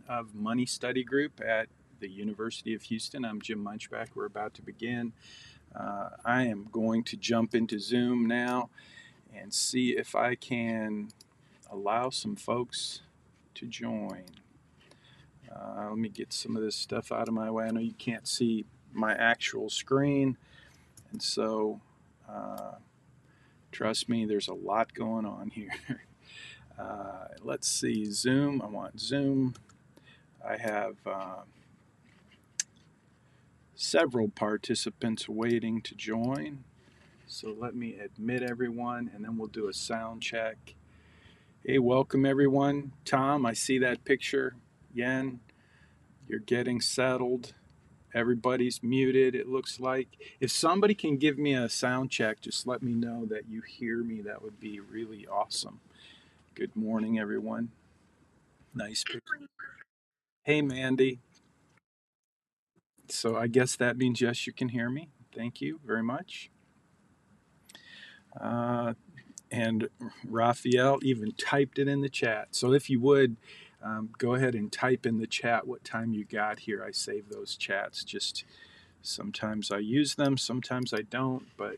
Of Money Study Group at the University of Houston. I'm Jim Munchback. We're about to begin. I am going to jump into Zoom now and see if I can allow some folks to join. Let me get some of this stuff out of my way. I know you can't see my actual screen, and so trust me, there's a lot going on here. Let's see, Zoom. I want Zoom. I have several participants waiting to join. So let me admit everyone and then we'll do a sound check. Hey, welcome everyone. Tom, I see that picture. Yen, you're getting settled. Everybody's muted, it looks like. If somebody can give me a sound check, just let me know that you hear me. That would be really awesome. Good morning, everyone. Nice picture. Hey, Mandy. So I guess that means yes, you can hear me. Thank you very much. And Raphael even typed it in the chat. So if you would, go ahead and type in the chat what time you got here. I save those chats. Just sometimes I use them, sometimes I don't, but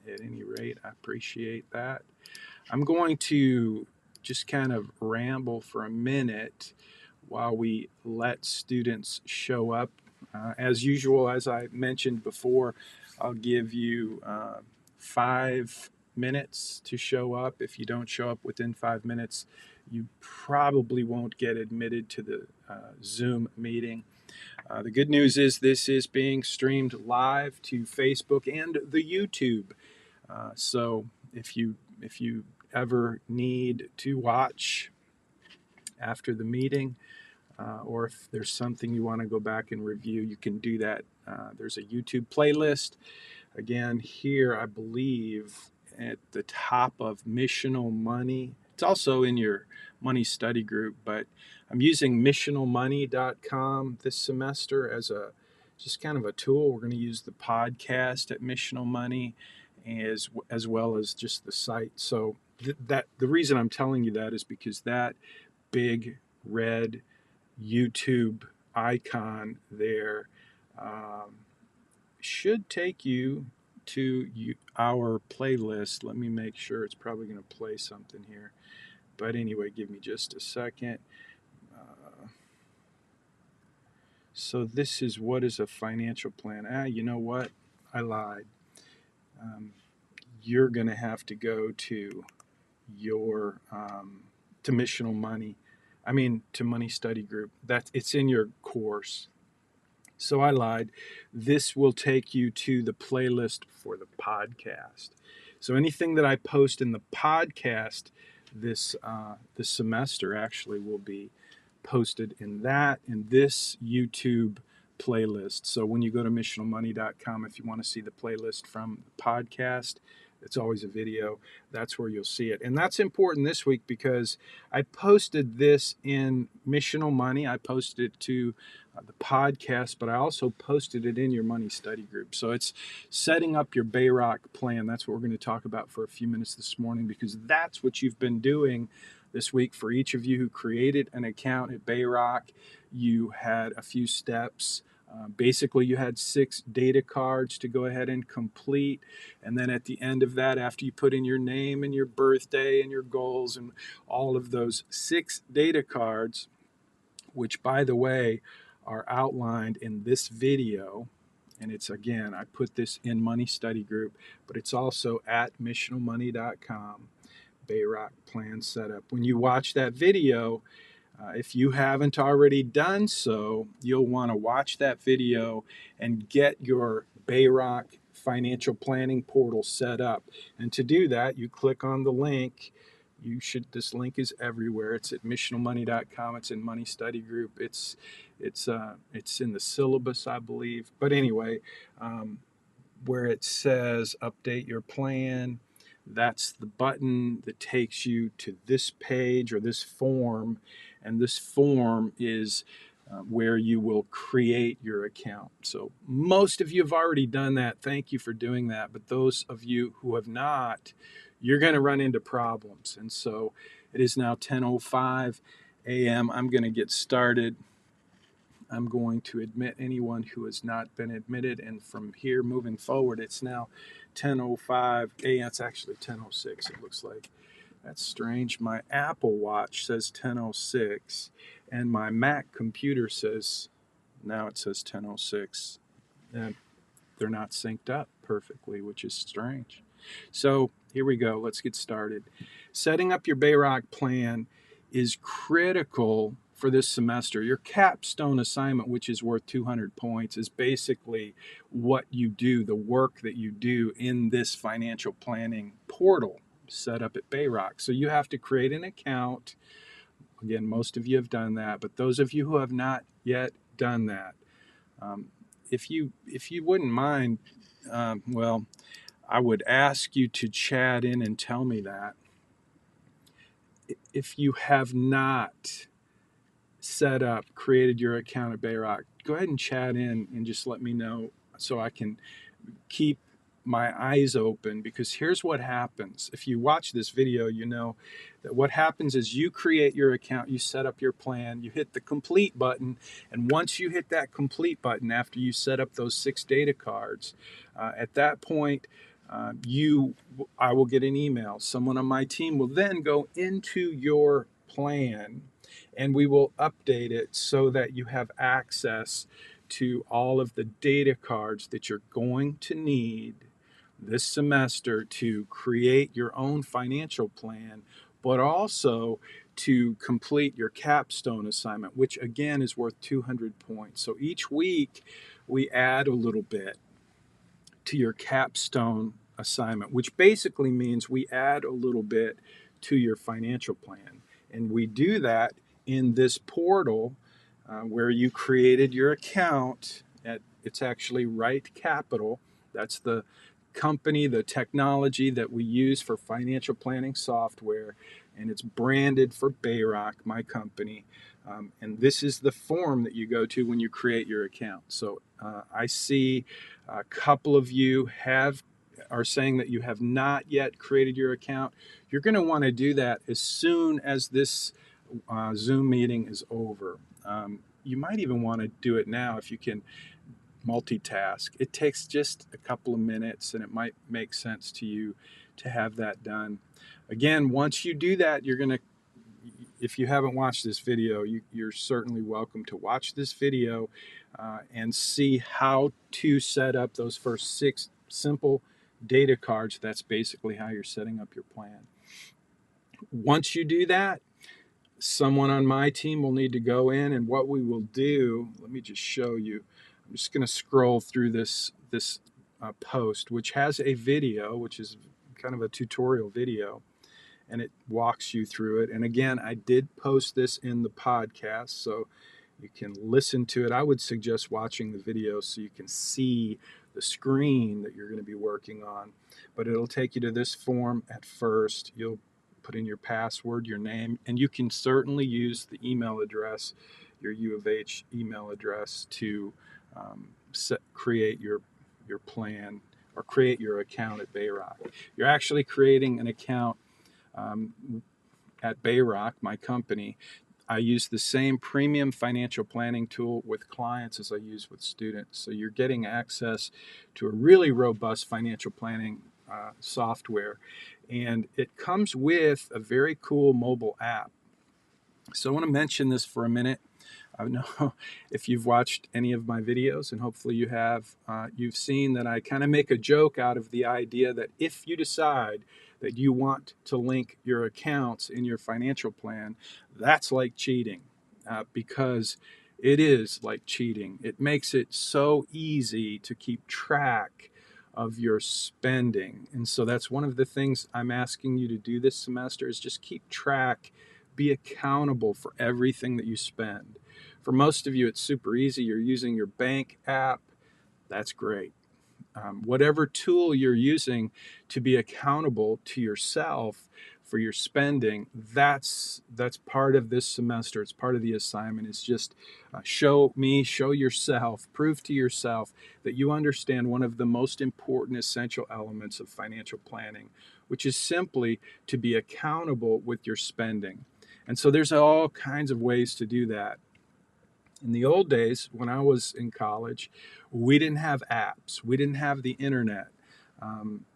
at any rate, I appreciate that. I'm going to just kind of ramble for a minute while we let students show up. As usual, as I mentioned before, I'll give you 5 minutes to show up. If you don't show up within 5 minutes, you probably won't get admitted to the Zoom meeting. The good news is this is being streamed live to Facebook and the YouTube. So if you ever need to watch after the meeting, or if there's something you want to go back and review, you can do that. There's a YouTube playlist. Again, here I believe at the top of Missional Money. It's also in your money study group, but I'm using missionalmoney.com this semester as a just kind of a tool. We're going to use the podcast at Missional Money as well as just the site. So that the reason I'm telling you that is because that big red YouTube icon there should take you to our playlist. Let me make sure. It's probably going to play something here. But anyway, give me just a second. So this is what is a financial plan. You know what? I lied. You're going to have to go to your to Missional Money. To Money Study Group. It's in your course. So I lied. This will take you to the playlist for the podcast. So anything that I post in the podcast this semester actually will be posted in this YouTube playlist. So when you go to missionalmoney.com, if you want to see the playlist from the podcast, it's always a video. That's where you'll see it. And that's important this week because I posted this in Missional Money. I posted it to the podcast, but I also posted it in your money study group. So it's setting up your Bayrock plan. That's what we're going to talk about for a few minutes this morning because that's what you've been doing this week. For each of you who created an account at Bayrock, you had a few steps. Basically, you had 6 data cards to go ahead and complete. And then at the end of that, after you put in your name and your birthday and your goals and all of those 6 data cards, which, by the way, are outlined in this video. And it's, again, I put this in Money Study Group, but it's also at missionalmoney.com, Bayrock Plan Setup. When you watch that video, if you haven't already done so, you'll want to watch that video and get your Bayrock financial planning portal set up. And to do that, you click on the link. This link is everywhere. It's at missionalmoney.com. It's in Money Study Group. It's in the syllabus, I believe. But anyway, where it says update your plan, that's the button that takes you to this page or this form. And this form is where you will create your account. So most of you have already done that. Thank you for doing that. But those of you who have not, you're going to run into problems. And so it is now 10:05, a.m. I'm going to get started. I'm going to admit anyone who has not been admitted, and from here moving forward, it's now 10:05 a.m. It's actually 10:06, it looks like. That's strange. My Apple Watch says 10:06, and my Mac computer says, now it says 10:06. And they're not synced up perfectly, which is strange. So here we go. Let's get started. Setting up your Bayrock plan is critical for this semester. Your capstone assignment, which is worth 200 points, is basically what you do, the work that you do in this financial planning portal set up at Bayrock. So you have to create an account. Again, most of you have done that, but those of you who have not yet done that, um, if you wouldn't mind, well, I would ask you to chat in and tell me that. If you have not set up, created your account at Bayrock, go ahead and chat in and just let me know so I can keep my eyes open, because here's what happens. If you watch this video, you know that what happens is you create your account, you set up your plan, you hit the complete button, and once you hit that complete button after you set up those 6 data cards, at that point, I will get an email. Someone on my team will then go into your plan and we will update it so that you have access to all of the data cards that you're going to need this semester to create your own financial plan, but also to complete your capstone assignment, which again is worth 200 points. So each week we add a little bit to your capstone assignment, which basically means we add a little bit to your financial plan. And we do that in this portal where you created your account at, it's actually Right Capital. That's the company, the technology that we use for financial planning software, and it's branded for Bayrock, my company. And this is the form that you go to when you create your account. So I see a couple of you are saying that you have not yet created your account. You're going to want to do that as soon as this Zoom meeting is over. You might even want to do it now if you can multitask. It takes just a couple of minutes, and it might make sense to you to have that done. Again, once you do that, you're going to, if you haven't watched this video, you're certainly welcome to watch this video and see how to set up those first 6 simple data cards. That's basically how you're setting up your plan. Once you do that, someone on my team will need to go in, and what we will do, let me just show you. I'm just going to scroll through this post, which has a video, which is kind of a tutorial video, and it walks you through it. And again, I did post this in the podcast, so you can listen to it. I would suggest watching the video so you can see the screen that you're going to be working on. But it'll take you to this form at first. You'll put in your password, your name, and you can certainly use the email address, your U of H email address, to create your plan or create your account at Bayrock. You're actually creating an account at Bayrock, my company. I use the same premium financial planning tool with clients as I use with students. So you're getting access to a really robust financial planning software. And it comes with a very cool mobile app. So I want to mention this for a minute. I don't know if you've watched any of my videos, and hopefully you have. You've seen that I kind of make a joke out of the idea that if you decide that you want to link your accounts in your financial plan, that's like cheating, because it is like cheating. It makes it so easy to keep track of your spending. And so that's one of the things I'm asking you to do this semester, is just keep track, be accountable for everything that you spend. For most of you, it's super easy. You're using your bank app. That's great. Whatever tool you're using to be accountable to yourself for your spending, that's part of this semester. It's part of the assignment. It's just show yourself, prove to yourself that you understand one of the most important essential elements of financial planning, which is simply to be accountable with your spending. And so there's all kinds of ways to do that. In the old days, when I was in college, we didn't have apps, we didn't have the internet. Um,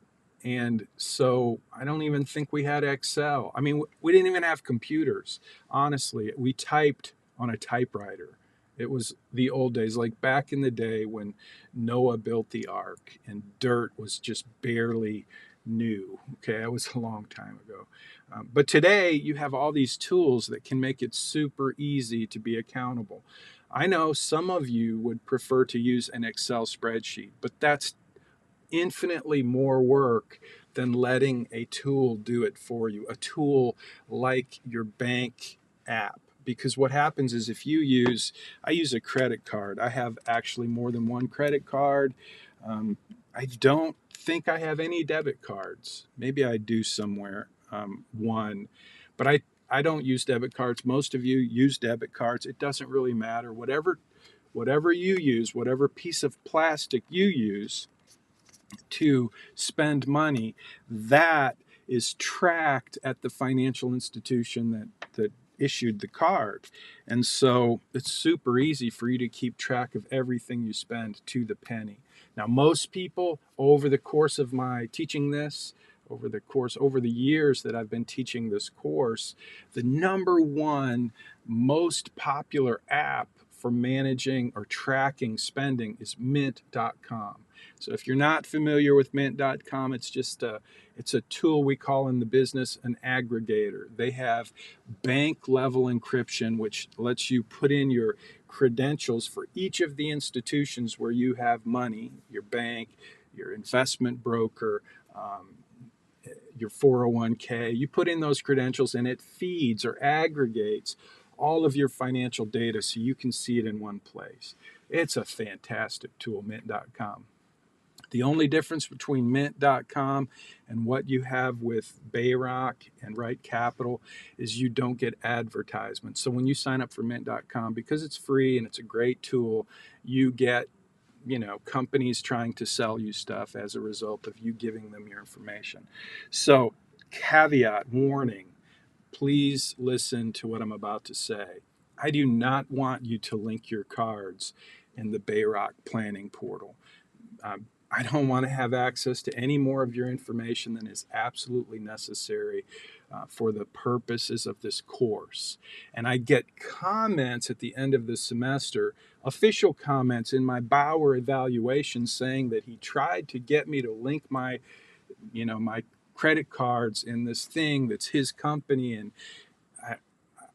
and so I don't even think we had Excel. I mean, we didn't even have computers. Honestly, we typed on a typewriter. It was the old days, like back in the day when Noah built the ark and dirt was just barely new. Okay, that was a long time ago. But today you have all these tools that can make it super easy to be accountable. I know some of you would prefer to use an Excel spreadsheet, but that's infinitely more work than letting a tool do it for you, a tool like your bank app. Because what happens is if you use, I use a credit card. I have actually more than one credit card. I don't think I have any debit cards. Maybe I do somewhere, one, but I don't use debit cards. Most of you use debit cards. It doesn't really matter. Whatever you use, whatever piece of plastic you use to spend money, that is tracked at the financial institution that issued the card. And so it's super easy for you to keep track of everything you spend to the penny. Now, most people over the course of my teaching this, over the years that I've been teaching this course, the number one most popular app for managing or tracking spending is mint.com. So if you're not familiar with mint.com, it's a tool we call in the business an aggregator. They have bank level encryption, which lets you put in your credentials for each of the institutions where you have money, your bank, your investment broker, your 401k. You put in those credentials and it feeds or aggregates all of your financial data so you can see it in one place. It's a fantastic tool, mint.com. The only difference between mint.com and what you have with Bayrock and Right Capital is you don't get advertisements. So when you sign up for mint.com, because it's free and it's a great tool, you get companies trying to sell you stuff as a result of you giving them your information. So caveat, warning, please listen to what I'm about to say. I do not want you to link your cards in the Bayrock planning portal. I don't want to have access to any more of your information than is absolutely necessary for the purposes of this course. And I get comments at the end of the semester, official comments in my Bauer evaluation saying that he tried to get me to link my credit cards in this thing that's his company. And I,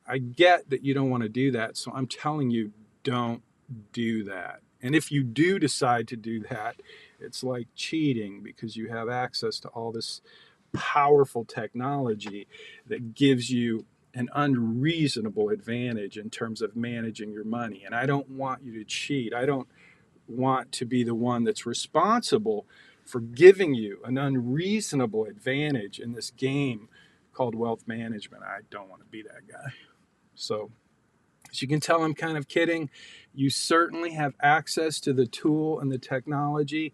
I get that you don't want to do that. So I'm telling you, don't do that. And if you do decide to do that, it's like cheating because you have access to all this powerful technology that gives you an unreasonable advantage in terms of managing your money. And I don't want you to cheat. I don't want to be the one that's responsible for giving you an unreasonable advantage in this game called wealth management. I don't want to be that guy. So, as you can tell, I'm kind of kidding. You certainly have access to the tool and the technology,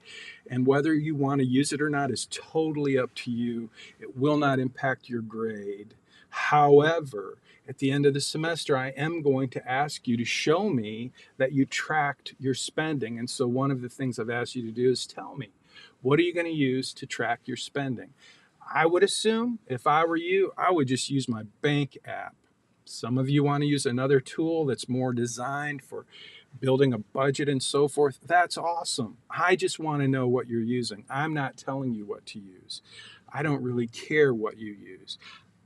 and whether you want to use it or not is totally up to you. It will not impact your grade. However, at the end of the semester, I am going to ask you to show me that you tracked your spending. And so one of the things I've asked you to do is tell me, what are you going to use to track your spending? I would assume if I were you, I would just use my bank app. Some of you want to use another tool that's more designed for building a budget and so forth. That's awesome. I just want to know what you're using. I'm not telling you what to use. I don't really care what you use.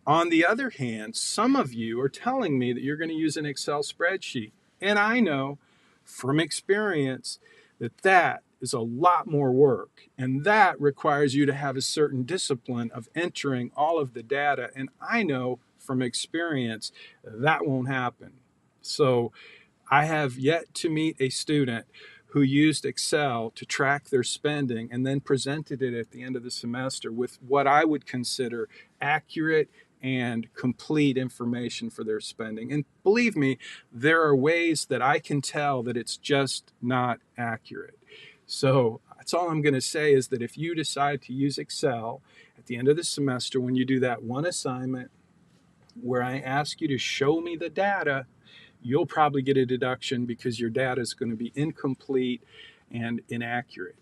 On the other hand, some of you are telling me that you're going to use an Excel spreadsheet. And I know from experience that that is a lot more work. And that requires you to have a certain discipline of entering all of the data. And I know from experience that won't happen. So I have yet to meet a student who used Excel to track their spending and then presented it at the end of the semester with what I would consider accurate and complete information for their spending. And believe me, there are ways that I can tell that it's just not accurate. So that's all I'm going to say is that if you decide to use Excel at the end of the semester, when you do that one assignment, where I ask you to show me the data, you'll probably get a deduction because your data is going to be incomplete and inaccurate.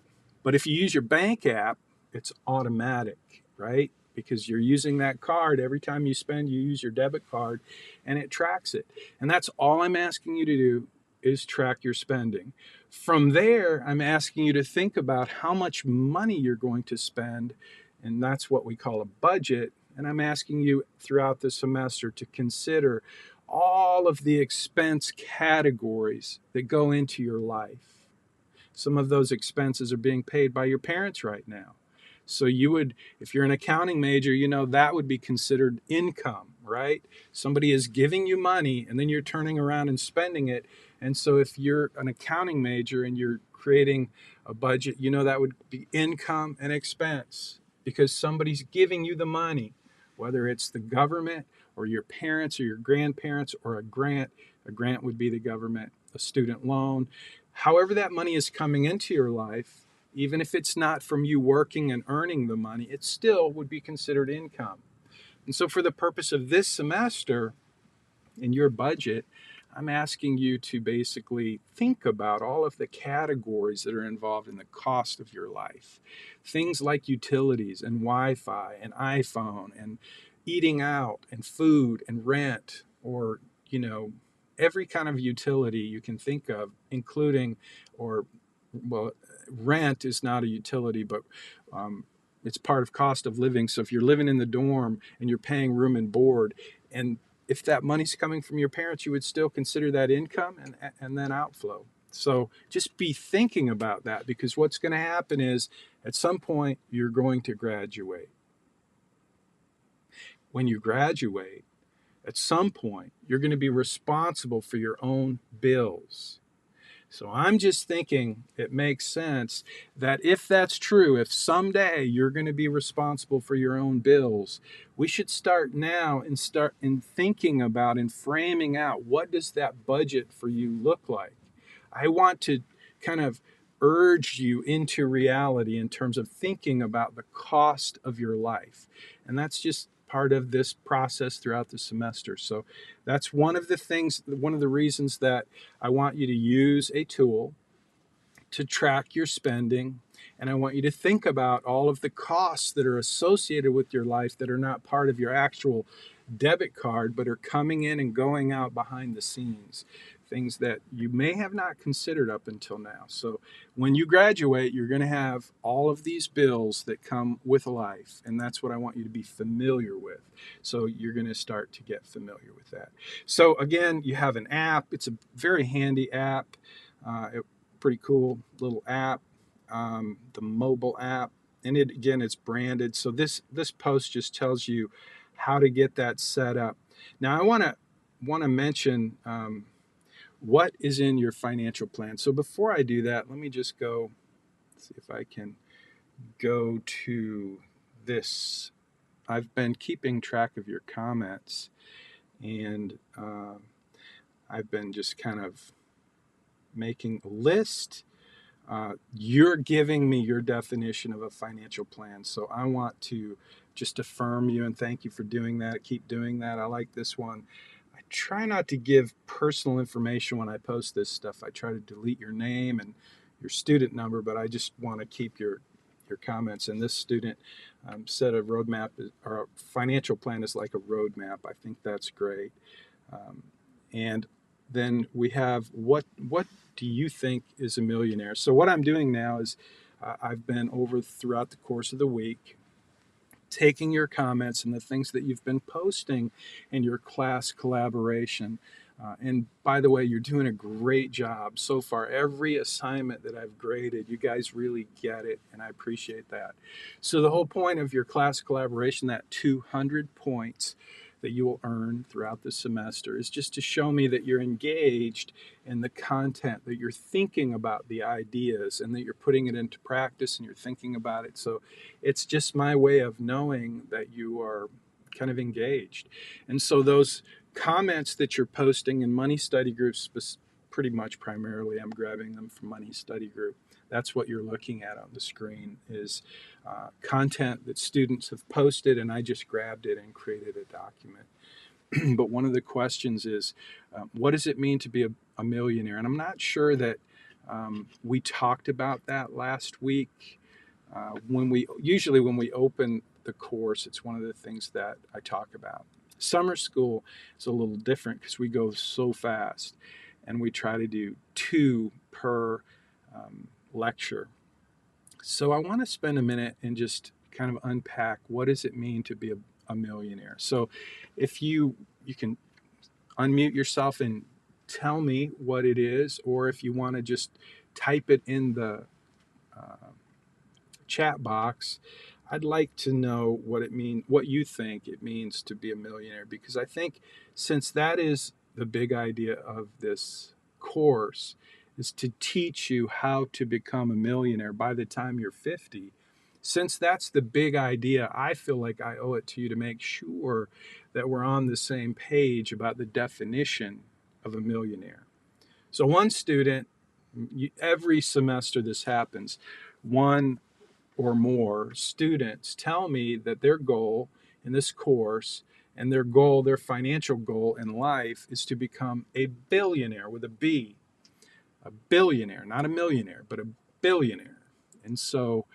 But if you use your bank app, it's automatic, right? Because you're using that card every time you spend, you use your debit card and it tracks it. And that's all I'm asking you to do is track your spending. From there, I'm asking you to think about how much money you're going to spend, and that's what we call a budget. And I'm asking you throughout the semester to consider all of the expense categories that go into your life. Some of those expenses are being paid by your parents right now. So you would, if you're an accounting major, that would be considered income, right? Somebody is giving you money and then you're turning around and spending it. And so if you're an accounting major and you're creating a budget, that would be income and expense because somebody's giving you the money, whether it's the government or your parents or your grandparents or a grant. A grant would be the government, a student loan. However that money is coming into your life, even if it's not from you working and earning the money, it still would be considered income. And so for the purpose of this semester in your budget, I'm asking you to basically think about all of the categories that are involved in the cost of your life. Things like utilities and Wi-Fi and iPhone and eating out and food and rent, or, every kind of utility you can think of, including, or, well, rent is not a utility, but it's part of cost of living. So if you're living in the dorm and you're paying room and board, and if that money's coming from your parents, you would still consider that income and then outflow. So just be thinking about that, because what's going to happen is at some point you're going to graduate. When you graduate, at some point you're going to be responsible for your own bills. So I'm just thinking it makes sense that if that's true, if someday you're going to be responsible for your own bills, we should start now and start in thinking about and framing out, what does that budget for you look like? I want to kind of urge you into reality in terms of thinking about the cost of your life. And that's just part of this process throughout the semester. So that's one of the reasons that I want you to use a tool to track your spending. And I want you to think about all of the costs that are associated with your life that are not part of your actual debit card, but are coming in and going out behind the scenes. Things that you may have not considered up until now. So when you graduate, you're going to have all of these bills that come with life. And that's what I want you to be familiar with. So you're going to start to get familiar with that. So again, you have an app. It's a very handy app. Pretty cool little app, the mobile app, and it's branded. So this post just tells you how to get that set up. Now I want to mention what is in your financial plan. So before I do that, let me just go see if I can go to this. I've been keeping track of your comments, and I've been just kind of making a list. You're giving me your definition of a financial plan. So I want to just affirm you and thank you for doing that. Keep doing that. I like this one. I try not to give personal information when I post this stuff. I try to delete your name and your student number, but I just want to keep your comments. And this student said a roadmap or a financial plan is like a roadmap. I think that's great. And then we have what do you think is a millionaire? So what I'm doing now is I've been over throughout the course of the week taking your comments and the things that you've been posting in your class collaboration. And by the way, you're doing a great job so far. Every assignment that I've graded, you guys really get it, and I appreciate that. So the whole point of your class collaboration, that 200 points that you will earn throughout the semester, is just to show me that you're engaged in the content, that you're thinking about the ideas, and that you're putting it into practice and you're thinking about it. So it's just my way of knowing that you are kind of engaged. And so those comments that you're posting in money study groups, pretty much primarily I'm grabbing them from money study group. That's what you're looking at on the screen, is content that students have posted, and I just grabbed it and created a document. but one of the questions is, what does it mean to be a millionaire? And I'm not sure that we talked about that last week. When we open the course, it's one of the things that I talk about. Summer school is a little different because we go so fast, and we try to do two per lecture. So I want to spend a minute and just kind of unpack what does it mean to be a millionaire. So if you can unmute yourself and tell me what it is, or if you want to just type it in the uh, chat box, I'd like to know what you think it means to be a millionaire, because I think since that is the big idea of this course, is to teach you how to become a millionaire by the time you're 50. Since that's the big idea, I feel like I owe it to you to make sure that we're on the same page about the definition of a millionaire. So one student, every semester this happens, one or more students tell me that their goal in this course and their financial goal in life is to become a billionaire with a B, a billionaire, not a millionaire, but a billionaire. And so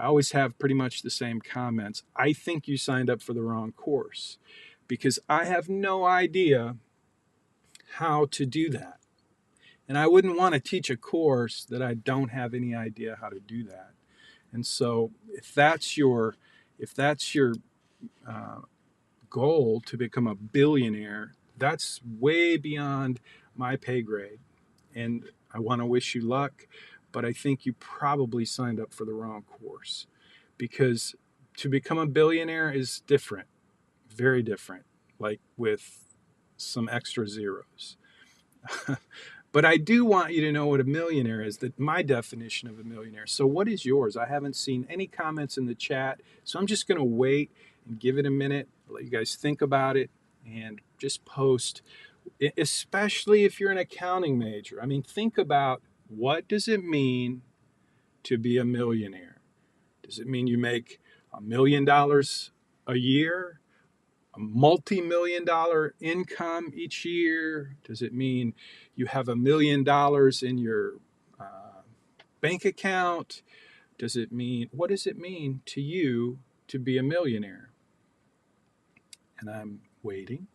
I always have pretty much the same comments. I think you signed up for the wrong course, because I have no idea how to do that. And I wouldn't want to teach a course that I don't have any idea how to do that. And so if that's your uh, goal, to become a billionaire, that's way beyond my pay grade. And I want to wish you luck, but I think you probably signed up for the wrong course, because to become a billionaire is different, very different, like with some extra zeros. But I do want you to know what a millionaire is, that my definition of a millionaire. So what is yours? I haven't seen any comments in the chat, so I'm just going to wait and give it a minute, let you guys think about it, and just post, especially if you're an accounting major. I mean, think about, what does it mean to be a millionaire? Does it mean you make $1 million a year? A multi-million dollar income each year? Does it mean you have $1 million in your bank account? What does it mean to you to be a millionaire? And I'm waiting.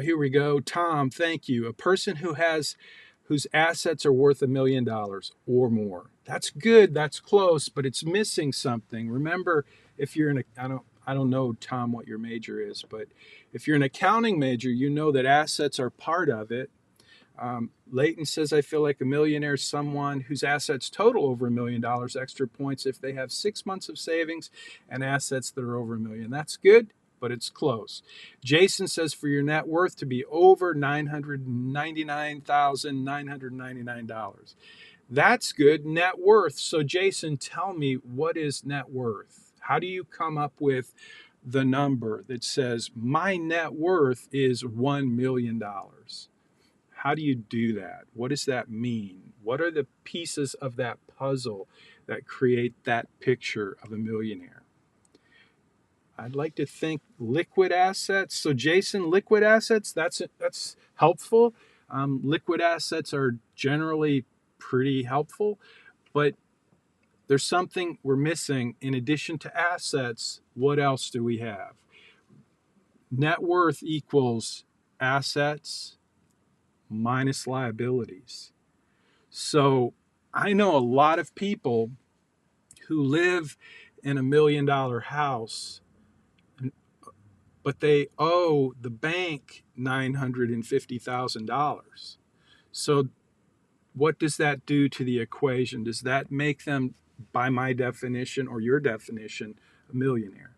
Here we go. Tom, thank you. A person whose assets are worth $1 million or more. That's good. That's close, but it's missing something. Remember, if you're I don't know, Tom, what your major is, but if you're an accounting major, you know that assets are part of it. Leighton says, I feel like a millionaire is someone whose assets total over $1 million, extra points if they have 6 months of savings and assets that are over $1 million. That's good, but it's close. Jason says, for your net worth to be over $999,999. That's good, net worth. So Jason, tell me, what is net worth? How do you come up with the number that says my net worth is $1 million? How do you do that? What does that mean? What are the pieces of that puzzle that create that picture of a millionaire? I'd like to think liquid assets. So Jason, liquid assets, that's helpful. Liquid assets are generally pretty helpful, but there's something we're missing. In addition to assets, what else do we have? Net worth equals assets minus liabilities. So I know a lot of people who live in $1 million house, but they owe the bank $950,000. So what does that do to the equation? Does that make them, by my definition or your definition, a millionaire?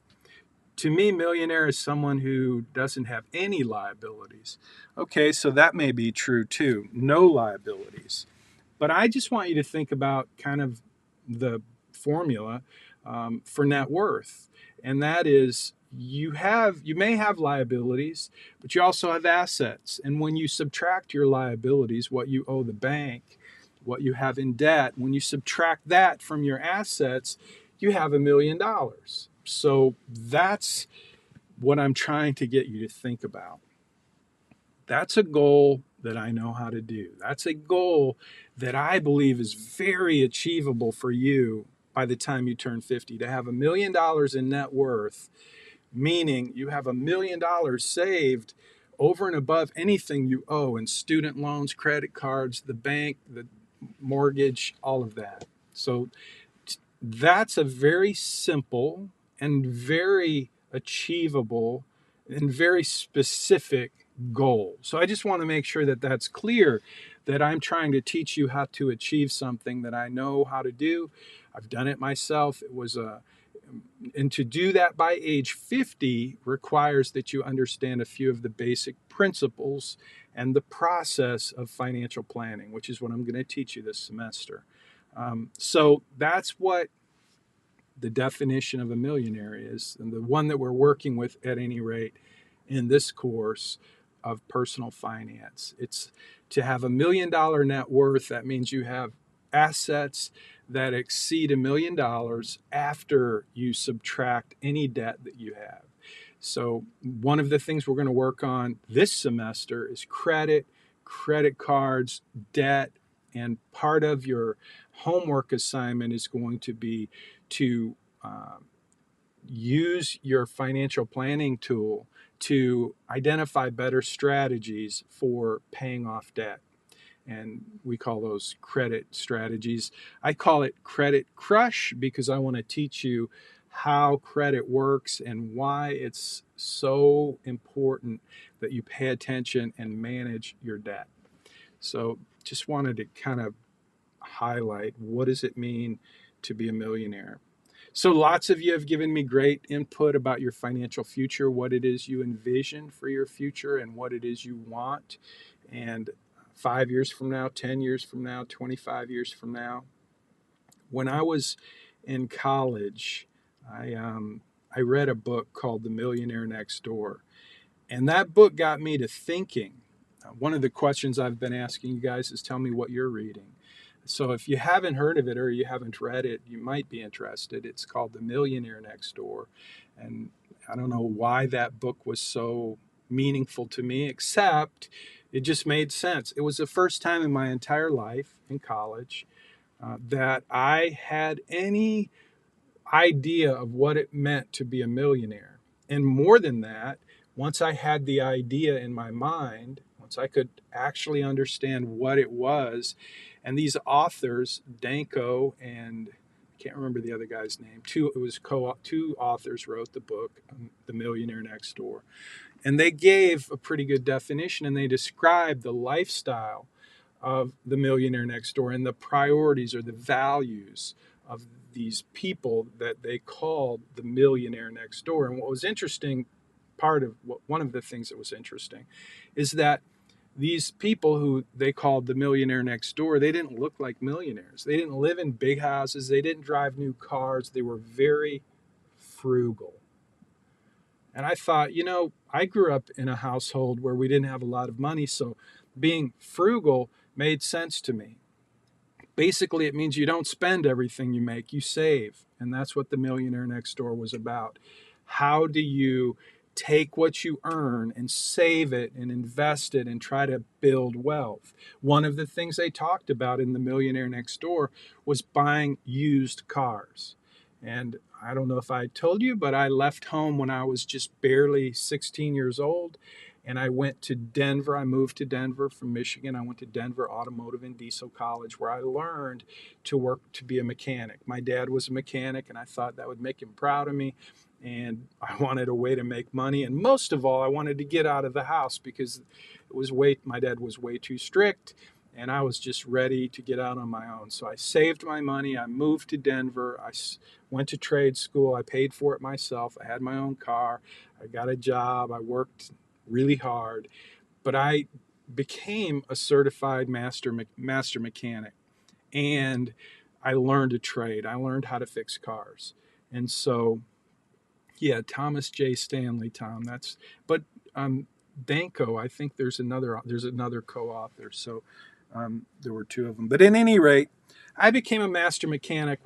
To me, millionaire is someone who doesn't have any liabilities. Okay, so that may be true too, no liabilities. But I just want you to think about kind of the formula for net worth, and that is you may have liabilities, but you also have assets. And when you subtract your liabilities, what you owe the bank, what you have in debt, when you subtract that from your assets, you have $1 million. So that's what I'm trying to get you to think about. That's a goal that I know how to do. That's a goal that I believe is very achievable for you by the time you turn 50. To have $1 million in net worth, meaning you have $1 million saved over and above anything you owe in student loans, credit cards, the bank, the mortgage, all of that. So that's a very simple and very achievable and very specific goal. So I just want to make sure that that's clear, that I'm trying to teach you how to achieve something that I know how to do. I've done it myself. It was a and to do that by age 50 requires that you understand a few of the basic principles and the process of financial planning, which is what I'm going to teach you this semester. So that's what the definition of a millionaire is, and the one that we're working with at any rate in this course of personal finance. It's to have $1 million net worth. That means you have assets that exceed $1 million after you subtract any debt that you have. So one of the things we're going to work on this semester is credit cards, debt, and part of your homework assignment is going to be to use your financial planning tool to identify better strategies for paying off debt. And we call those credit strategies. I call it Credit Crush because I want to teach you how credit works and why it's so important that you pay attention and manage your debt. So just wanted to kind of highlight, what does it mean to be a millionaire? So lots of you have given me great input about your financial future, what it is you envision for your future and what it is you want. And 5 years from now, 10 years from now, 25 years from now. When I was in college, I read a book called The Millionaire Next Door. And that book got me to thinking. One of the questions I've been asking you guys is tell me what you're reading. So if you haven't heard of it or you haven't read it, you might be interested. It's called The Millionaire Next Door. And I don't know why that book was so meaningful to me, except it just made sense. It was the first time in my entire life in college that I had any idea of what it meant to be a millionaire. And more than that, once I had the idea in my mind, once I could actually understand what it was, and these authors, Danko and I can't remember the other guy's name, two authors wrote the book, The Millionaire Next Door. And they gave a pretty good definition and they described the lifestyle of the millionaire next door and the priorities or the values of these people that they called the millionaire next door. And what was interesting, one of the things that was interesting is that these people who they called the millionaire next door, they didn't look like millionaires. They didn't live in big houses. They didn't drive new cars. They were very frugal. And I thought, I grew up in a household where we didn't have a lot of money, so being frugal made sense to me. Basically, it means you don't spend everything you make, you save. And that's what the Millionaire Next Door was about. How do you take what you earn and save it and invest it and try to build wealth? One of the things they talked about in the Millionaire Next Door was buying used cars. And I don't know if I told you, but I left home when I was just barely 16 years old. And I went to Denver. I moved to Denver from Michigan. I went to Denver Automotive and Diesel College, where I learned to work to be a mechanic. My dad was a mechanic, and I thought that would make him proud of me. And I wanted a way to make money. And most of all, I wanted to get out of the house because my dad was way too strict. And I was just ready to get out on my own. So I saved my money. I moved to Denver. I went to trade school. I paid for it myself. I had my own car. I got a job. I worked really hard. But I became a certified master mechanic. And I learned a trade. I learned how to fix cars. And so, yeah, Thomas J. Stanley, Tom. Danko, I think there's another co-author. So there were two of them. But at any rate, I became a master mechanic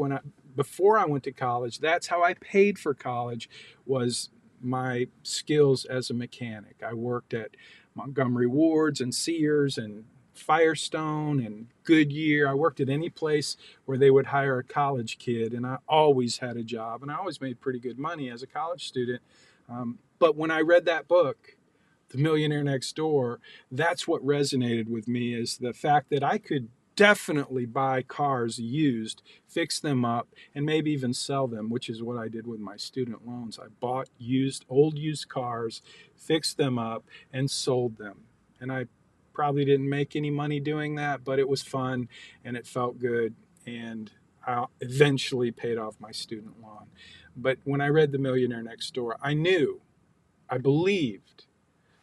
before I went to college, that's how I paid for college, was my skills as a mechanic. I worked at Montgomery Ward's and Sears and Firestone and Goodyear. I worked at any place where they would hire a college kid, and I always had a job, and I always made pretty good money as a college student. But when I read that book, The Millionaire Next Door, that's what resonated with me, is the fact that I could definitely buy cars used, fix them up, and maybe even sell them, which is what I did with my student loans. I bought old used cars, fixed them up, and sold them. And I probably didn't make any money doing that, but it was fun and it felt good. And I eventually paid off my student loan. But when I read The Millionaire Next Door, I knew, I believed,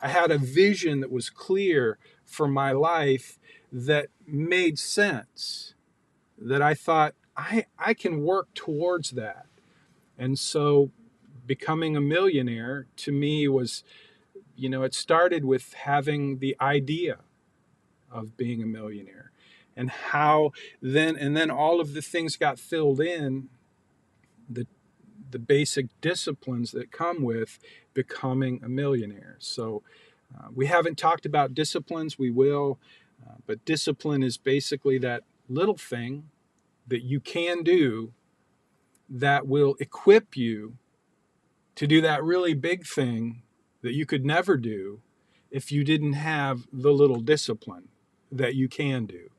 I had a vision that was clear for my life that made sense, that I thought I can work towards that. And so becoming a millionaire to me was, it started with having the idea of being a millionaire, and how then all of the things got filled in, the basic disciplines that come with becoming a millionaire. So we haven't talked about disciplines. We will, but discipline is basically that little thing that you can do that will equip you to do that really big thing that you could never do if you didn't have the little discipline that you can do.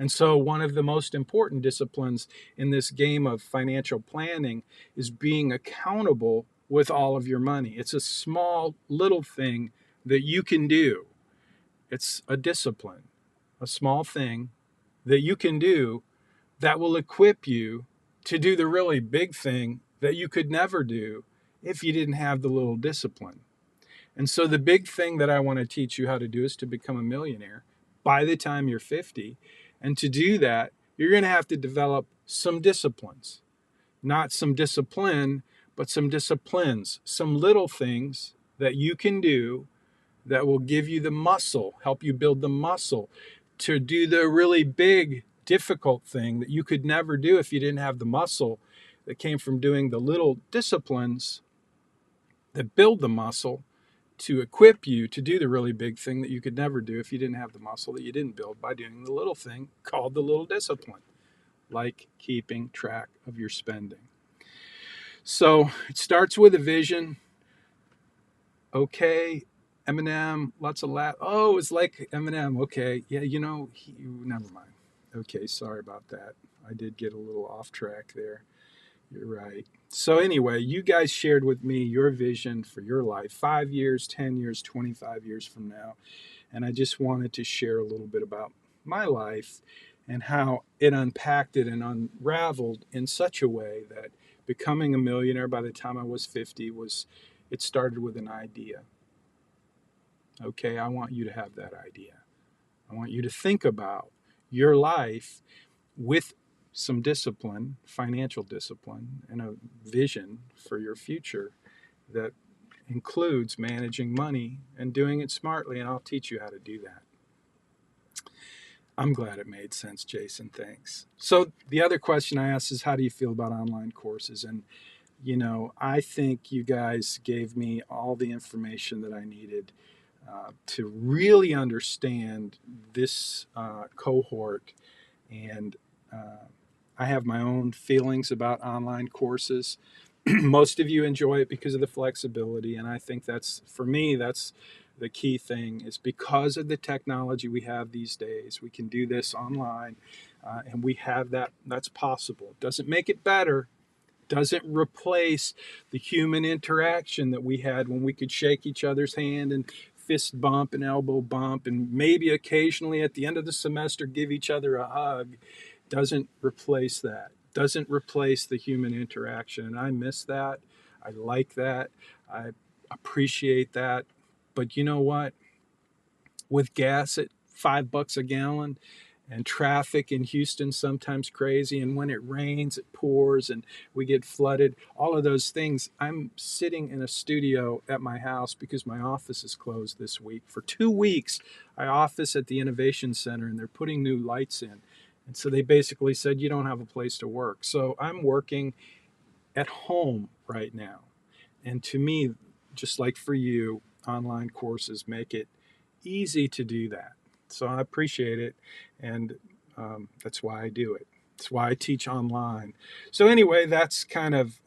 And so one of the most important disciplines in this game of financial planning is being accountable with all of your money. It's a small little thing that you can do. It's a discipline, a small thing that you can do that will equip you to do the really big thing that you could never do if you didn't have the little discipline. And so the big thing that I want to teach you how to do is to become a millionaire by the time you're 50. And to do that, you're going to have to develop some disciplines. Not some discipline, but some disciplines, some little things that you can do that will give you the muscle, help you build the muscle to do the really big, difficult thing that you could never do if you didn't have the muscle that came from doing the little disciplines that build the muscle to equip you to do the really big thing that you could never do if you didn't have the muscle that you didn't build by doing the little thing called the little discipline, like keeping track of your spending. So it starts with a vision. Okay, Eminem, lots of laugh. Oh, it's like Eminem. Okay, yeah, never mind. Okay, sorry about that. I did get a little off track there. You're right. So anyway, you guys shared with me your vision for your life, 5 years, 10 years, 25 years from now. And I just wanted to share a little bit about my life and how it unpacked it and unraveled in such a way that becoming a millionaire by the time I was 50 it started with an idea. Okay, I want you to have that idea. I want you to think about your life with some discipline, financial discipline, and a vision for your future that includes managing money and doing it smartly, and I'll teach you how to do that. I'm glad it made sense, Jason. Thanks. So the other question I asked is, how do you feel about online courses? And, I think you guys gave me all the information that I needed to really understand this cohort. And I have my own feelings about online courses. Most of you enjoy it because of the flexibility, and I think that's the key thing, is because of the technology we have these days. We can do this online, and we have that's possible. Doesn't make it better, doesn't replace the human interaction that we had when we could shake each other's hand and fist bump and elbow bump, and maybe occasionally at the end of the semester give each other a hug. Doesn't replace that. Doesn't replace the human interaction. And I miss that. I like that. I appreciate that. But you know what? With gas at $5 a gallon, and traffic in Houston sometimes crazy, and when it rains, it pours and we get flooded, all of those things. I'm sitting in a studio at my house because my office is closed this week. For 2 weeks, I office at the Innovation Center, and they're putting new lights in. And so they basically said, you don't have a place to work. So I'm working at home right now. And to me, just like for you, online courses make it easy to do that. So I appreciate it. And that's why I do it. That's why I teach online. So, anyway, that's kind of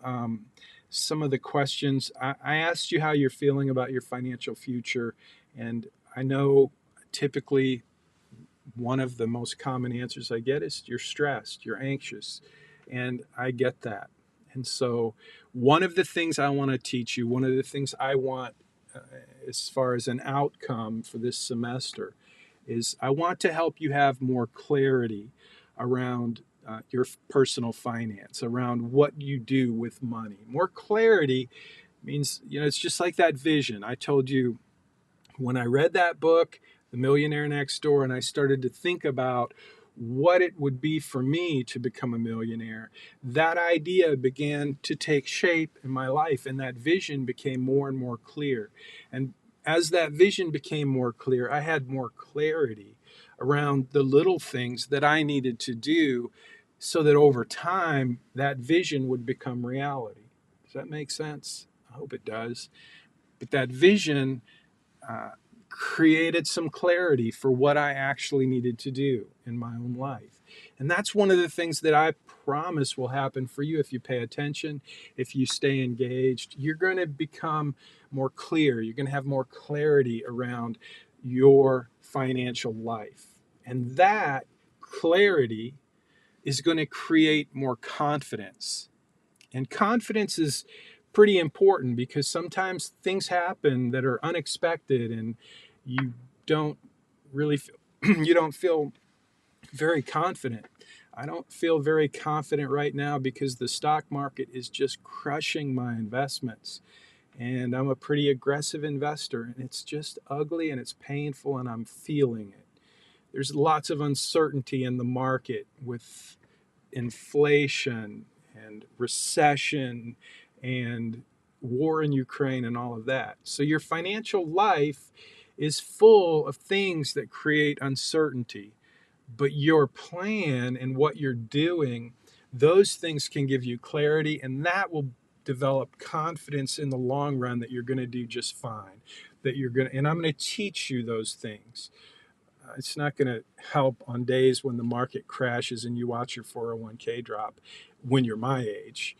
some of the questions. I asked you how you're feeling about your financial future. And I know typically one of the most common answers I get is you're stressed, you're anxious. And I get that. And so, one of the things I want to teach you, one of the things I want uh, as far as an outcome for this semester, is I want to help you have more clarity around your personal finance, around what you do with money. More clarity means, it's just like that vision. I told you when I read that book, The Millionaire Next Door, and I started to think about what it would be for me to become a millionaire, that idea began to take shape in my life, and that vision became more and more clear. And as that vision became more clear, I had more clarity around the little things that I needed to do so that over time that vision would become reality. Does that make sense? I hope it does. But that vision uh, created some clarity for what I actually needed to do in my own life. And that's one of the things that I promise will happen for you if you pay attention, if you stay engaged. You're going to become more clear. You're going to have more clarity around your financial life. And that clarity is going to create more confidence. And confidence is pretty important because sometimes things happen that are unexpected and you don't really feel, you don't feel very confident. I don't feel very confident right now because the stock market is just crushing my investments. And I'm a pretty aggressive investor, and it's just ugly and it's painful, and I'm feeling it. There's lots of uncertainty in the market with inflation and recession and war in Ukraine and all of that. So your financial life is full of things that create uncertainty, but your plan and what you're doing, those things can give you clarity, and that will develop confidence in the long run that you're going to do just fine, that you're going to, and I'm going to teach you those things. It's not going to help on days when the market crashes and you watch your 401k drop when you're my age.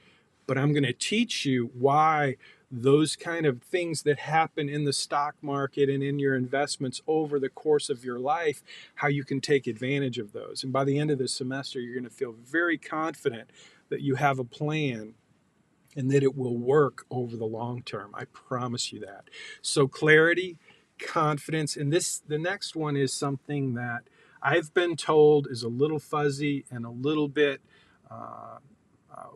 But I'm going to teach you why those kind of things that happen in the stock market and in your investments over the course of your life, how you can take advantage of those. And by the end of the semester, you're going to feel very confident that you have a plan and that it will work over the long term. I promise you that. So clarity, confidence, and the next one is something that I've been told is a little fuzzy and a little bit uh, uh,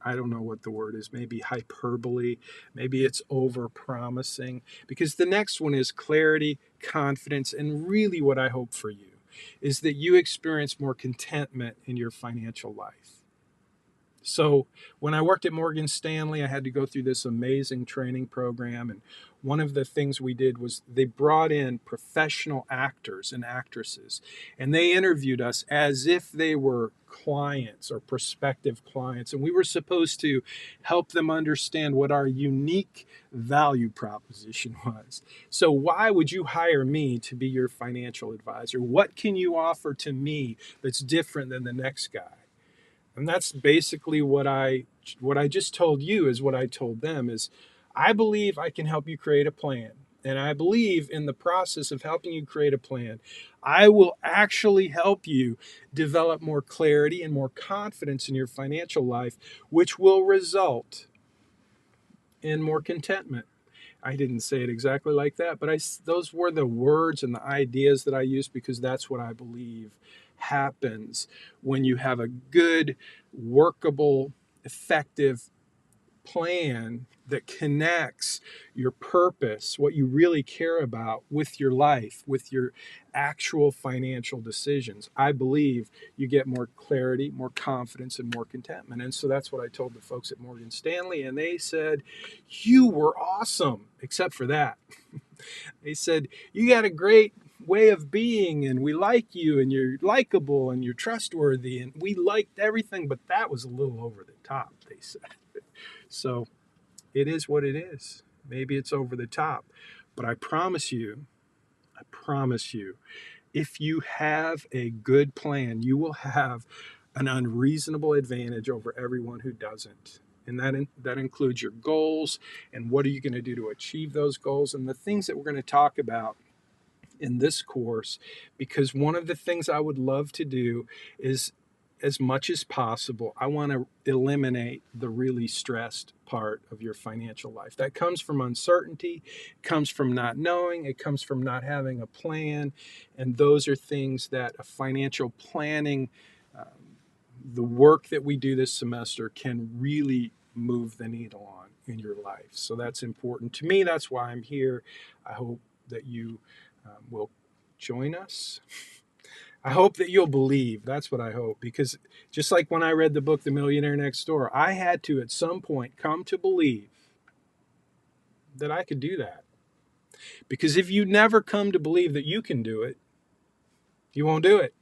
I don't know what the word is, maybe hyperbole, maybe it's over promising, because the next one is clarity, confidence, and really what I hope for you is that you experience more contentment in your financial life. So when I worked at Morgan Stanley, I had to go through this amazing training program. And one of the things we did was they brought in professional actors and actresses, and they interviewed us as if they were clients or prospective clients. And we were supposed to help them understand what our unique value proposition was. So why would you hire me to be your financial advisor? What can you offer to me that's different than the next guy? And that's basically what I just told you is what I told them is I believe I can help you create a plan. And I believe in the process of helping you create a plan, I will actually help you develop more clarity and more confidence in your financial life, which will result in more contentment. I didn't say it exactly like that, but those were the words and the ideas that I used because that's what I believe happens when you have a good, workable, effective plan that connects your purpose, what you really care about, with your life, with your actual financial decisions. I believe you get more clarity, more confidence, and more contentment. And so that's what I told the folks at Morgan Stanley. And they said, you were awesome, except for that. They said, you got a great way of being, and we like you, and you're likable, and you're trustworthy, and we liked everything, but that was a little over the top, they said. So it is what it is. Maybe it's over the top, but I promise you, if you have a good plan, you will have an unreasonable advantage over everyone who doesn't. And that includes your goals and what are you going to do to achieve those goals and the things that we're going to talk about in this course, because one of the things I would love to do is, as much as possible, I want to eliminate the really stressed part of your financial life. That comes from uncertainty, it comes from not knowing, it comes from not having a plan. And those are things that a financial planning, um, the work that we do this semester, can really move the needle on in your life. So that's important to me. That's why I'm here. I hope that you will join us. I hope that you'll believe. That's what I hope. Because just like when I read the book, The Millionaire Next Door, I had to at some point come to believe that I could do that. Because if you never come to believe that you can do it, you won't do it.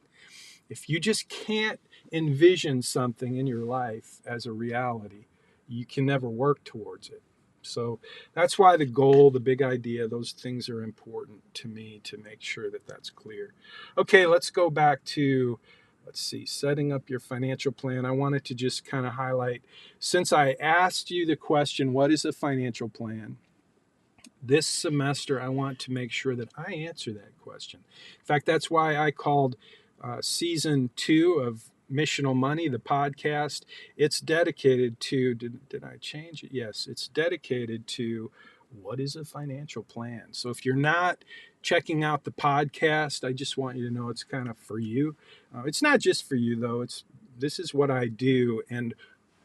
If you just can't envision something in your life as a reality, you can never work towards it. So that's why the goal, the big idea, those things are important to me to make sure that that's clear. Okay, let's go back to, let's see, setting up your financial plan. I wanted to just kind of highlight, since I asked you the question, what is a financial plan? This semester, I want to make sure that I answer that question. In fact, that's why I called season 2 of Missional Money, the podcast. It's dedicated to, did I change it? Yes, it's dedicated to what is a financial plan. So if you're not checking out the podcast, I just want you to know it's kind of for you. It's not just for you, though. This is what I do. And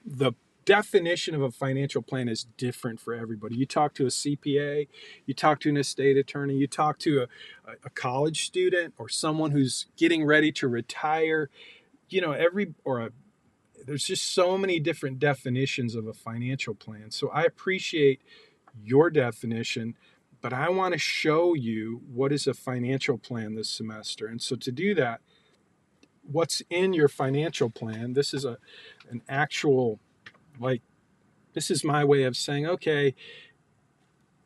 the definition of a financial plan is different for everybody. You talk to a CPA, you talk to an estate attorney, you talk to a college student or someone who's getting ready to retire. You know, there's just so many different definitions of a financial plan. So I appreciate your definition, but I want to show you what is a financial plan this semester. And so to do that, what's in your financial plan? This is an actual, like, this is my way of saying, okay,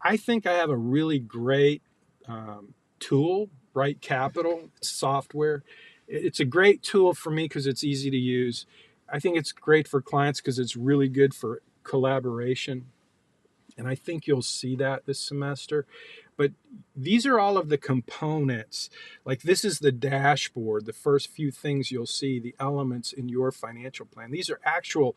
I think I have a really great tool, Bright Capital software. It's a great tool for me because it's easy to use. I think it's great for clients because it's really good for collaboration. And I think you'll see that this semester. But these are all of the components. Like, this is the dashboard, the first few things you'll see, the elements in your financial plan. These are actual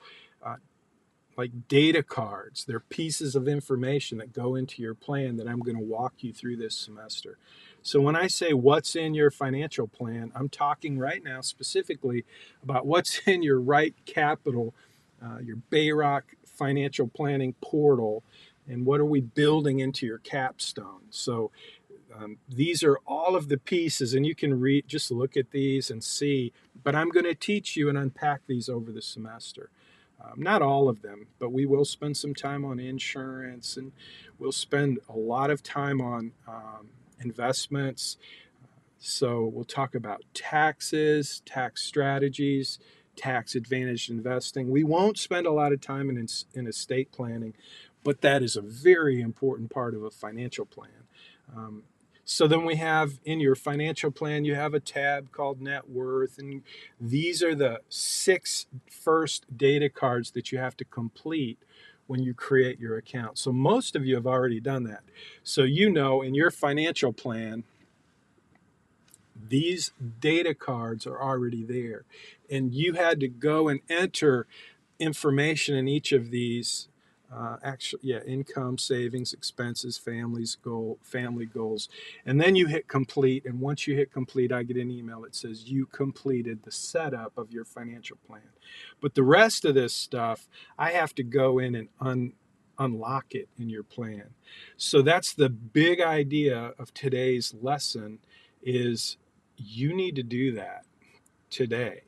like data cards. They're pieces of information that go into your plan that I'm going to walk you through this semester. So when I say what's in your financial plan, I'm talking right now specifically about what's in your Right Capital, your Bayrock financial planning portal, and what are we building into your capstone. So these are all of the pieces, and you can just look at these and see, but I'm going to teach you and unpack these over the semester. Not all of them, but we will spend some time on insurance, and we'll spend a lot of time on investments. So we'll talk about taxes, tax strategies, tax advantaged investing. We won't spend a lot of time in estate planning, but that is a very important part of a financial plan. So then we have in your financial plan, you have a tab called net worth. And these are the 6 first data cards that you have to complete when you create your account. So most of you have already done that. So you know in your financial plan, these data cards are already there. And you had to go and enter information in each of these income, savings, expenses, family goals, and then you hit complete. And once you hit complete, I get an email that says you completed the setup of your financial plan. But the rest of this stuff, I have to go in and unlock it in your plan. So that's the big idea of today's lesson: is you need to do that today,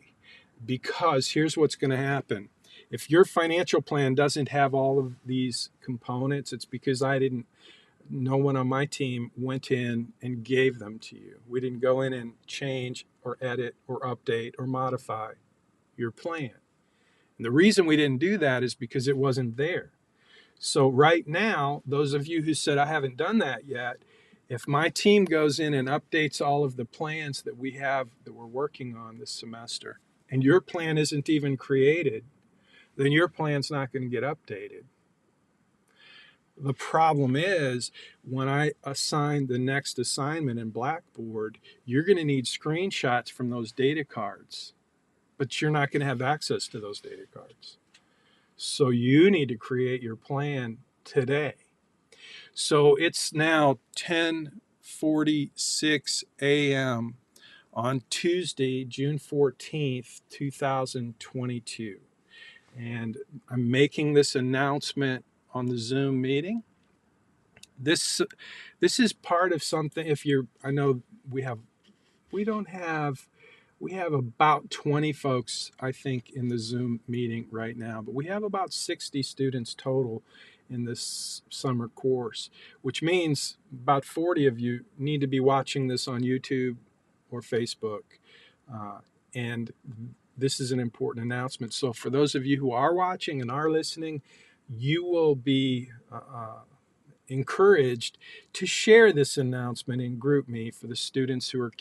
because here's what's going to happen. If your financial plan doesn't have all of these components, it's because I didn't no one on my team went in and gave them to you. We didn't go in and change or edit or update or modify your plan. And the reason we didn't do that is because it wasn't there. So right now, those of you who said, I haven't done that yet, if my team goes in and updates all of the plans that we have that we're working on this semester, and your plan isn't even created, then your plan's not going to get updated. The problem is when I assign the next assignment in Blackboard, you're going to need screenshots from those data cards, but you're not going to have access to those data cards. So you need to create your plan today. So it's now 10:46 a.m. on Tuesday, June 14th, 2022. And I'm making this announcement on the Zoom meeting. This is part of something. I know we have about 20 folks, I think, in the Zoom meeting right now, but we have about 60 students total in this summer course, which means about 40 of you need to be watching this on YouTube or Facebook. And this is an important announcement. So for those of you who are watching and are listening, you will be encouraged to share this announcement in GroupMe for the students who are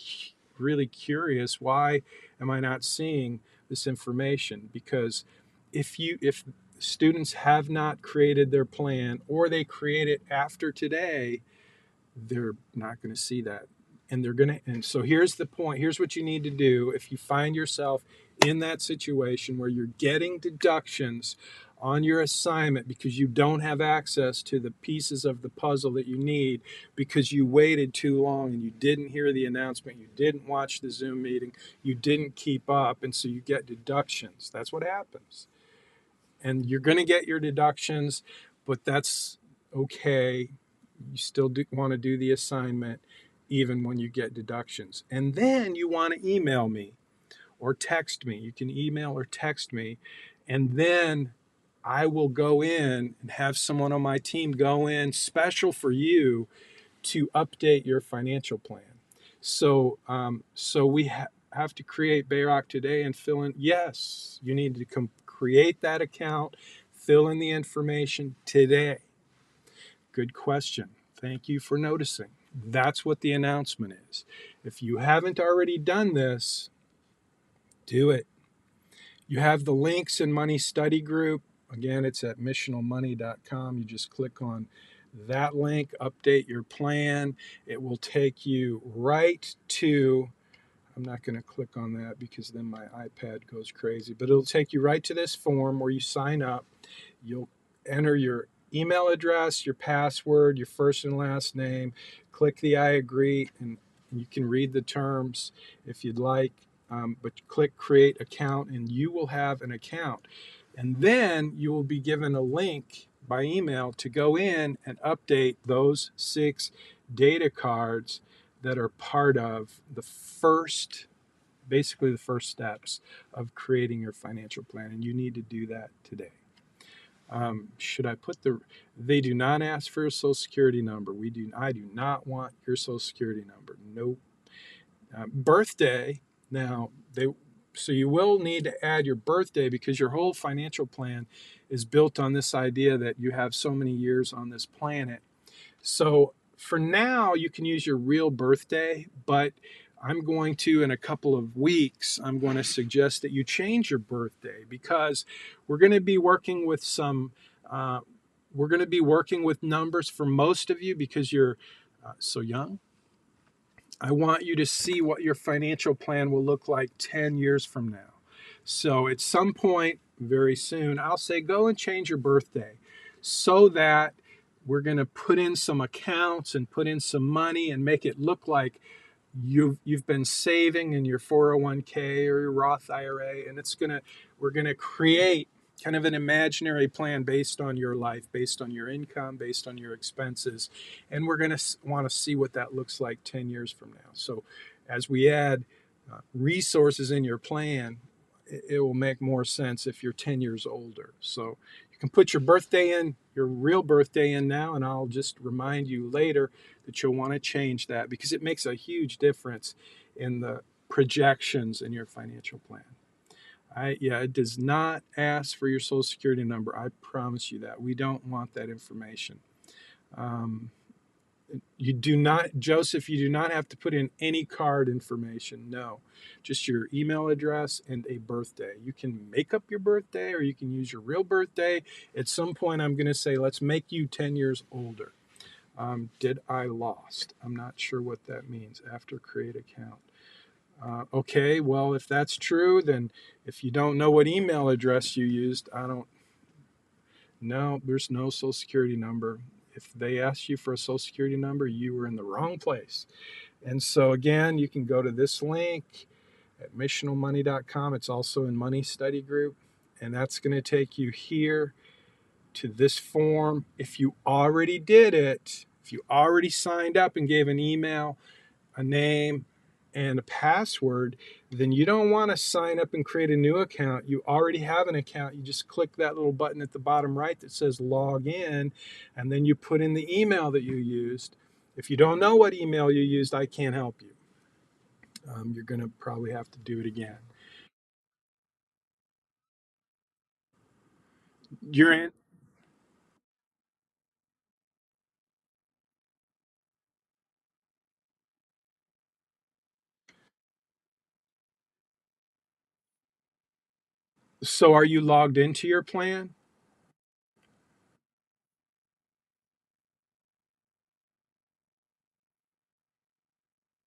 really curious. Why am I not seeing this information? Because if students have not created their plan, or they create it after today, they're not going to see that. And so here's the point. Here's what you need to do if you find yourself in that situation where you're getting deductions on your assignment because you don't have access to the pieces of the puzzle that you need because you waited too long and you didn't hear the announcement, you didn't watch the Zoom meeting, you didn't keep up, and so you get deductions. That's what happens. And you're going to get your deductions, but that's okay. You still want to do the assignment even when you get deductions. And then you want to email me or text me. You can email or text me, and then I will go in and have someone on my team go in special for you to update your financial plan. So we have to create Bayrock today and fill in. Yes, you need to create that account, fill in the information today. Good question. Thank you for noticing. That's what the announcement is. If you haven't already done this, do it. You have the links in Money Study Group. Again, it's at missionalmoney.com. You just click on that link, update your plan. It will take you right to, I'm not going to click on that because then my iPad goes crazy, but it'll take you right to this form where you sign up. You'll enter your email address, your password, your first and last name, click the I agree, and you can read the terms if you'd like, but click create account and you will have an account. And then you will be given a link by email to go in and update those 6 data cards that are part of basically the first steps of creating your financial plan. And you need to do that today. Should I put they do not ask for your social security number. I do not want your social security number. Nope. Birthday. Now, so you will need to add your birthday because your whole financial plan is built on this idea that you have so many years on this planet. So for now, you can use your real birthday, but I'm going to, in a couple of weeks, I'm going to suggest that you change your birthday because we're going to be working with numbers for most of you because you're so young. I want you to see what your financial plan will look like 10 years from now. So at some point very soon, I'll say go and change your birthday so that we're going to put in some accounts and put in some money and make it look like you've been saving in your 401k or your Roth IRA, and we're going to create kind of an imaginary plan based on your life, based on your income, based on your expenses, and we're going to want to see what that looks like 10 years from now. So as we add resources in your plan, it will make more sense if you're 10 years older. So You can put your birthday in, your real birthday in now, and I'll just remind you later that you'll want to change that because it makes a huge difference in the projections in your financial plan. Yeah, it does not ask for your social security number. I promise you that. We don't want that information. Um, you do not, Joseph, you do not have to put in any card information. No, just your email address and a birthday. You can make up your birthday or you can use your real birthday. At some point, I'm going to say, let's make you 10 years older. Did I lost? I'm not sure what that means after create account. Okay, well, if that's true, then if you don't know what email address you used, I don't know. There's no social security number. If they asked you for a social security number, you were in the wrong place. And so, again, you can go to this link at missionalmoney.com. It's also in Money Study Group, and that's going to take you here to this form. If you already did it, if you already signed up and gave an email, a name, and a password, then you don't want to sign up and create a new account. You already have an account. You just click that little button at the bottom right that says log in, and then you put in the email that you used. If you don't know what email you used, I can't help you. You're going to probably have to do it again. You're in. So are you logged into your plan?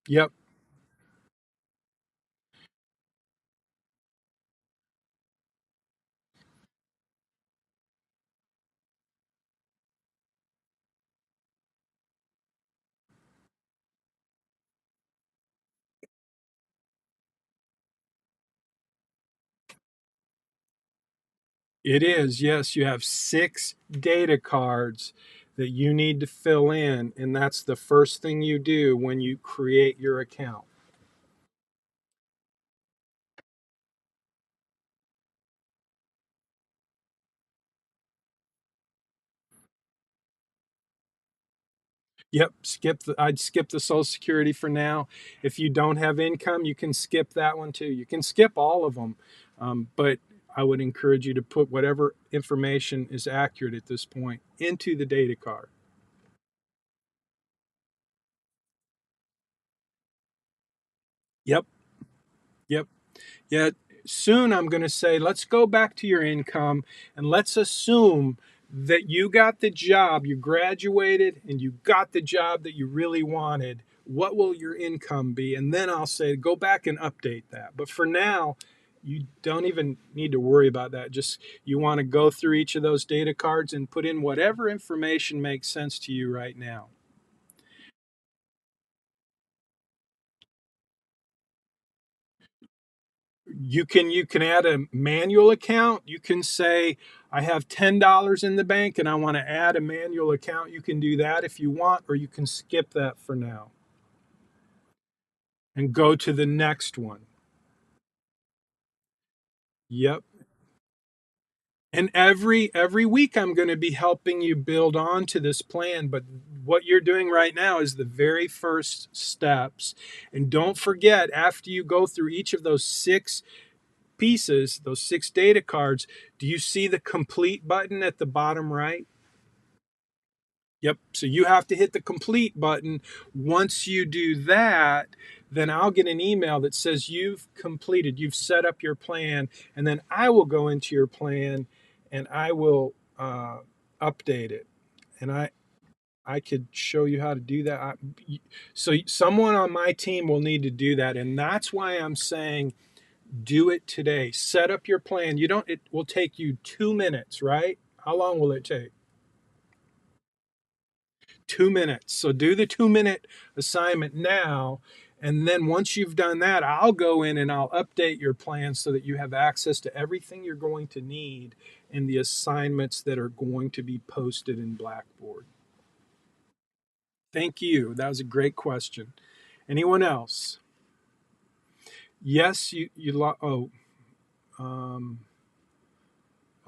Yep. It is, yes. You have 6 data cards that you need to fill in, and that's the first thing you do when you create your account. Yep, I'd skip the Social Security for now. If you don't have income, you can skip that one too. You can skip all of them, but I would encourage you to put whatever information is accurate at this point into the data card. Yep, yep. Yeah, soon I'm going to say, let's go back to your income and let's assume that you got the job, you graduated and you got the job that you really wanted. What will your income be? And then I'll say, go back and update that. But for now, you don't even need to worry about that. Just you want to go through each of those data cards and put in whatever information makes sense to you right now. You can add a manual account. You can say I have $10 in the bank and I want to add a manual account. You can do that if you want, or you can skip that for now and go to the next one. Yep. And every week I'm going to be helping you build on to this plan, but what you're doing right now is the very first steps. And don't forget, after you go through each of those 6 pieces, those 6 data cards, do you see the complete button at the bottom right? Yep. So you have to hit the complete button. Once you do that, then I'll get an email that says you've completed, you've set up your plan, and then I will go into your plan and I will update it. And I could show you how to do that. So someone on my team will need to do that, and that's why I'm saying do it today. Set up your plan. You don't. It will take you 2 minutes, right? How long will it take? 2 minutes. So do the 2 minute assignment now. And then once you've done that, I'll go in and I'll update your plan so that you have access to everything you're going to need in the assignments that are going to be posted in Blackboard. Thank you. That was a great question. Anyone else? Yes, oh, um,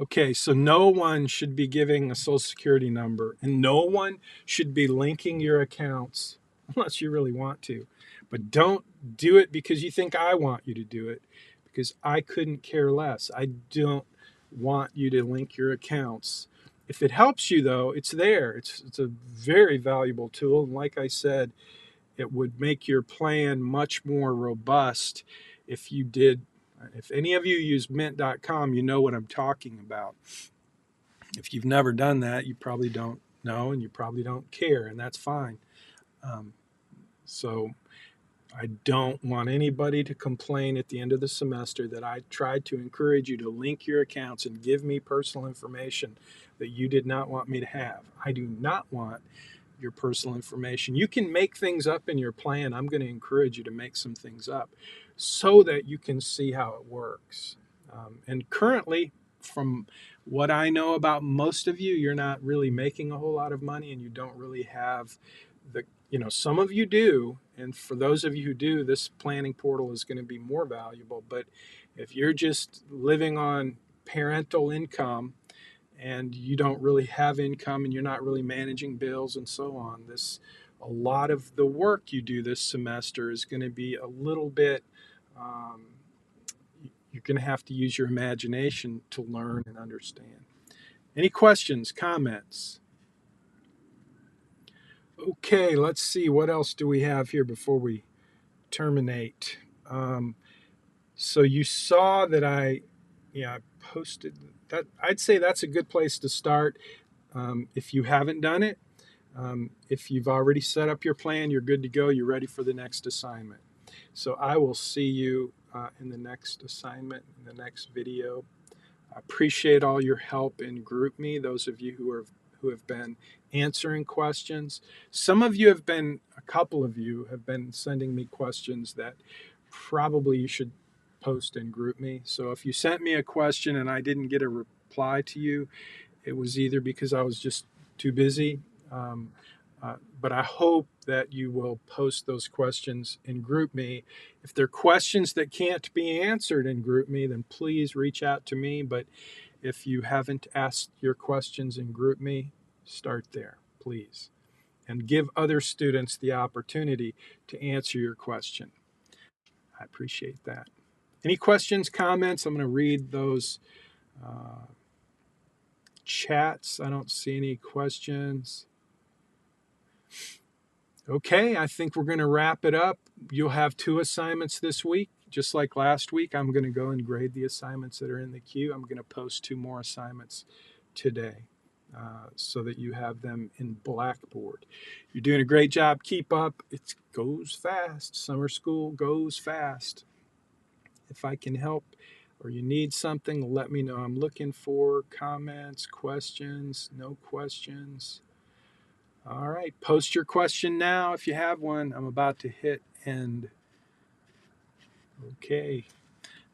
Okay, so no one should be giving a social security number, and no one should be linking your accounts unless you really want to. But don't do it because you think I want you to do it, because I couldn't care less. I don't want you to link your accounts. If it helps you, though, it's there. It's a very valuable tool. And like I said, it would make your plan much more robust if you did. If any of you use mint.com, you know what I'm talking about. If you've never done that, you probably don't know and you probably don't care, and that's fine. Um, so I don't want anybody to complain at the end of the semester that I tried to encourage you to link your accounts and give me personal information that you did not want me to have. I do not want your personal information. You can make things up in your plan. I'm going to encourage you to make some things up so that you can see how it works. And currently, from what I know about most of you, you're not really making a whole lot of money and you don't really have the, some of you do. And for those of you who do, this planning portal is going to be more valuable. But if you're just living on parental income, and you don't really have income and you're not really managing bills and so on, a lot of the work you do this semester is going to be a little bit, um, you're going to have to use your imagination to learn and understand. Any questions, comments? Okay, let's see, what else do we have here before we terminate? So you saw that I posted that. I'd say that's a good place to start. If you haven't done it, if you've already set up your plan, you're good to go. You're ready for the next assignment. So I will see you in the next assignment, in the next video. I appreciate all your help in GroupMe, those of you who have been answering questions. Some of you have been, a couple of you have been sending me questions that probably you should post in GroupMe. So if you sent me a question and I didn't get a reply to you, it was either because I was just too busy, um, but I hope that you will post those questions in GroupMe. If they're questions that can't be answered in GroupMe, then please reach out to me. But if you haven't asked your questions in GroupMe, start there, please. And give other students the opportunity to answer your question. I appreciate that. Any questions, comments? I'm going to read those chats. I don't see any questions. Okay, I think we're going to wrap it up. You'll have 2 assignments this week. Just like last week, I'm going to go and grade the assignments that are in the queue. I'm going to post 2 more assignments today so that you have them in Blackboard. You're doing a great job. Keep up. It goes fast. Summer school goes fast. If I can help or you need something, let me know. I'm looking for comments, questions, no questions. All right, post your question now if you have one. I'm about to hit end. Okay,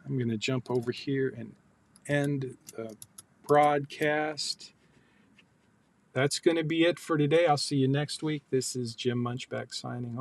I'm going to jump over here and end the broadcast. That's going to be it for today. I'll see you next week. This is Jim Munchback signing off.